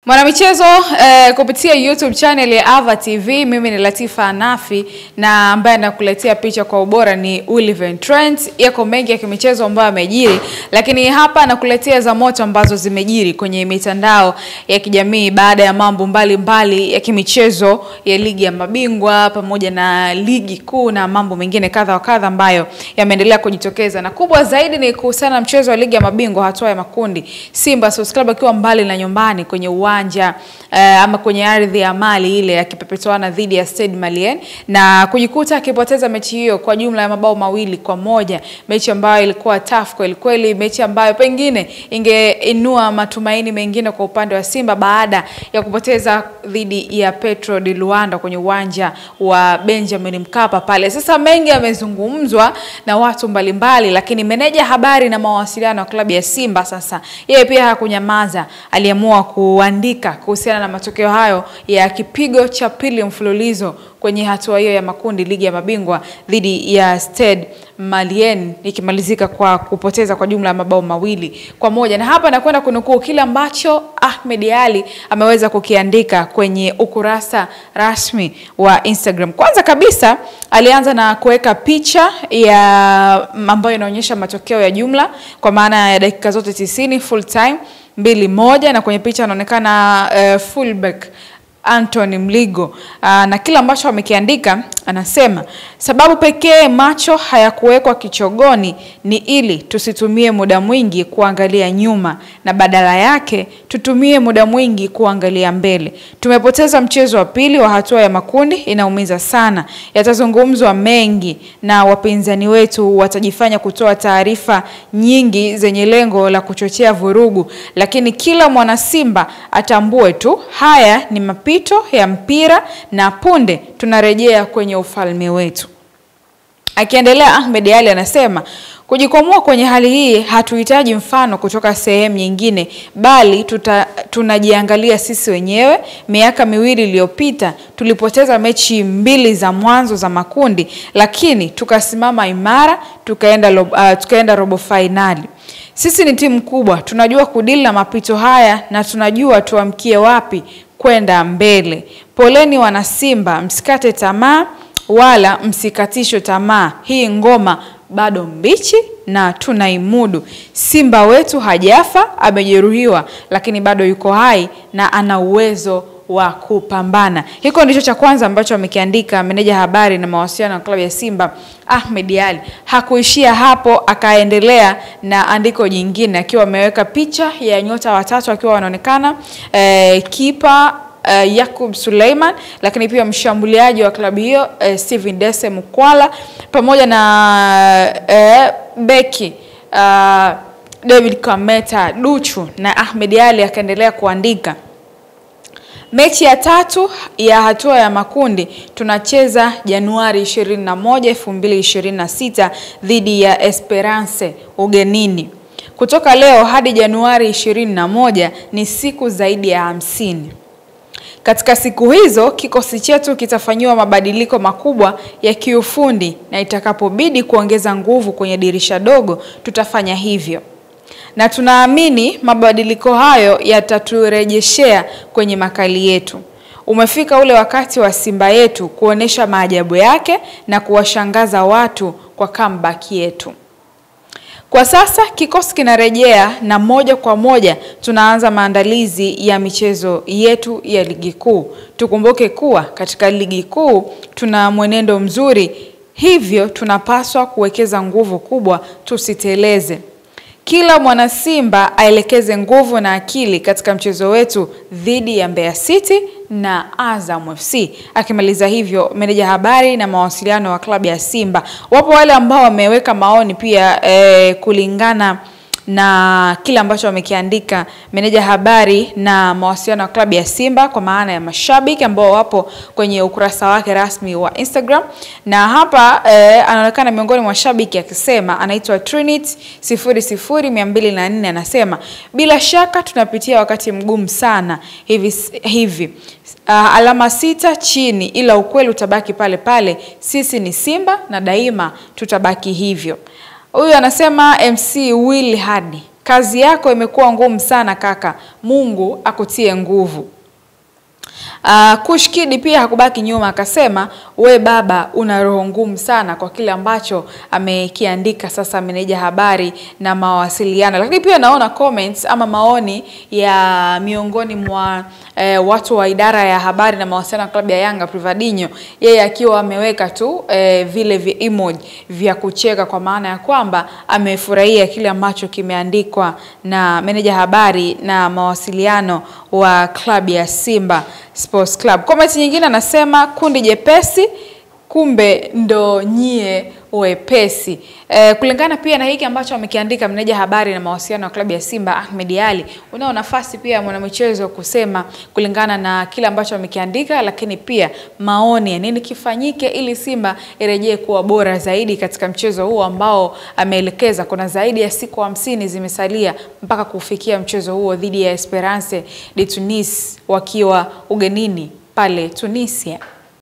Mwanamichezo kupitia YouTube channel ya Ava TV, mimi ni Latifa Nafi na ambaye nakuletea picha kwa ubora ni Oliver Trent. Yako mengi ya kimichezo ambayo yamejiri, lakini hapa nakuletea za moto ambazo zimejiri kwenye mitandao ya kijamii baada ya mambo mbalimbali ya kimichezo ya ligi ya mabingwa pamoja na ligi kuu na mambo mengine kadha wa kadha ambayo yameendelea kujitokeza. Na kubwa zaidi ni kuhusiana na mchezo wa ligi ya mabingwa hatua ya makundi. Simba Sports Club akiwa mbali na nyumbani kwenye uwanja ama kwenye ardhi ya Mali ile akipepetoana dhidi ya Stade Malien na kujikuta akipoteza mechi hiyo kwa jumla ya mabao 2-1, mechi ambayo ilikuwa tough kweli, mechi ambayo pengine ingeinua matumaini mengine kwa upande wa Simba baada ya kupoteza dhidi ya Petro di Luanda kwenye uwanja wa Benjamin Mkapa pale. Sasa mengi yamezungumzwa na watu mbalimbali, lakini meneja habari na mawasiliano wa klabu ya Simba sasa yeye pia hakunyamaza, aliamua kuandika kuhusiana na matokeo hayo ya kipigo cha pili mfululizo kwenye hatua hiyo ya makundi ligi ya mabingwa dhidi ya Stade Malien, ikimalizika kwa kupoteza kwa jumla ya mabao 2-1. Na hapa nakwenda kunukuu kile ambacho Ahmed Ally ameweza kukiandika kwenye ukurasa rasmi wa Instagram. Kwanza kabisa alianza na kuweka picha ya ambayo inaonyesha matokeo ya jumla kwa maana ya dakika zote 90 full time 2-1, na kwenye picha anaonekana fullback Anthony Mligo. Na kila ambacho amekiandika anasema sababu pekee macho hayakuwekwa kichogoni ni ili tusitumie muda mwingi kuangalia nyuma na badala yake tutumie muda mwingi kuangalia mbele. Tumepoteza mchezo wa pili wa hatua ya makundi, inaumiza sana. Yatazungumzwa mengi na wapinzani wetu watajifanya kutoa taarifa nyingi zenye lengo la kuchochea vurugu, lakini kila mwana Simba atambue tu haya ni mapito ya mpira na punde tunarejea kwenye ufalme wetu. Akiendelea Ahmed Ally anasema kujikwamua kwenye hali hii hatuhitaji mfano kutoka sehemu nyingine, bali tunajiangalia sisi wenyewe. Miaka 2 iliyopita tulipoteza mechi 2 za mwanzo za makundi, lakini tukasimama imara, tukaenda robo finali. Sisi ni timu kubwa, tunajua kudili na mapito haya na tunajua tuamkie wapi kwenda mbele. Poleni wana Simba, msikate tamaa wala msikatishwe tamaa. Hii ngoma bado mbichi na tunaimudu. Simba wetu hajafa, amejeruhiwa, lakini bado yuko hai na ana uwezo wa kupambana. Hiko ndicho cha kwanza ambacho amekiandika meneja habari na mawasiliano wa klabu ya Simba Ahmed Ally. Hakuishia hapo, akaendelea na andiko jingine akiwa ameweka picha ya nyota watatu akiwa wanaonekana, kipa Yakub Suleiman, lakini pia mshambuliaji wa klabu hiyo Steven Dese Mukwala pamoja na beki David Kameta Duchu. Na Ahmed Ally akaendelea kuandika mechi ya 3 ya hatua ya makundi tunacheza Januari 21, 2026 dhidi ya Esperance ugenini. Kutoka leo hadi Januari 21 ni siku zaidi ya 50. Katika siku hizo kikosi chetu kitafanywa mabadiliko makubwa ya kiufundi na itakapobidi kuongeza nguvu kwenye dirisha dogo tutafanya hivyo. Na tunaamini mabadiliko hayo yataturejeshea kwenye makali yetu. Umefika ule wakati wa Simba yetu kuonesha maajabu yake na kuwashangaza watu kwa comeback yetu. Kwa sasa kikosi kinarejea na moja kwa moja tunaanza maandalizi ya michezo yetu ya ligi kuu. Tukumbuke kuwa katika ligi kuu tuna mwenendo mzuri, hivyo tunapaswa kuwekeza nguvu kubwa, tusiteleze. Kila mwana Simba aelekeze nguvu na akili katika mchezo wetu dhidi ya Mbeya City na Azam FC. Akimaliza hivyo meneja habari na mawasiliano wa klabu ya Simba. Wapo wale ambao wameweka maoni pia kulingana na kila ambacho wamekiandika meneja habari na mawasiliano wa klabu ya Simba, kwa maana ya mashabiki ambao wapo kwenye ukurasa wake rasmi wa Instagram. Na hapa anaonekana miongoni mwa mashabiki akisema, anaitwa Trinity 00204, anasema bila shaka tunapitia wakati mgumu sana hivi. Alama 6 chini, ila ukweli utabaki pale pale. Sisi ni Simba na daima tutabaki hivyo. Huyu anasema MC Will Hadi kazi yako imekuwa ngumu sana kaka, Mungu akutie nguvu. Kushkidi pia hakubaki nyuma, akasema we baba una roho ngumu sana kwa kile ambacho amekiandika sasa meneja habari na mawasiliano. Lakini pia naona comments ama maoni ya miongoni mwa watu wa idara ya habari na mawasiliano klabu ya Yanga, Privadinho, yeye akiwa ameweka tu vile emoji vya kucheka, kwa maana ya kwamba amefurahia kile ambacho kimeandikwa na meneja habari na mawasiliano wa klabu ya Simba Sports Club. Comment nyingine anasema kundi jepesi kumbe ndo nyie wepesi. Kulingana pia na hiki ambacho amekiandika meneja habari na mawasiliano wa klabu ya Simba Ahmed Ally, unao nafasi pia mwanamichezo kusema kulingana na kile ambacho amekiandika, lakini pia maoni ya nini kifanyike ili Simba irejee kuwa bora zaidi katika mchezo huu ambao ameelekeza kuna zaidi ya siku 50 zimesalia mpaka kufikia mchezo huo dhidi ya Esperance de Tunis wakiwa ugenini pale Tunisia.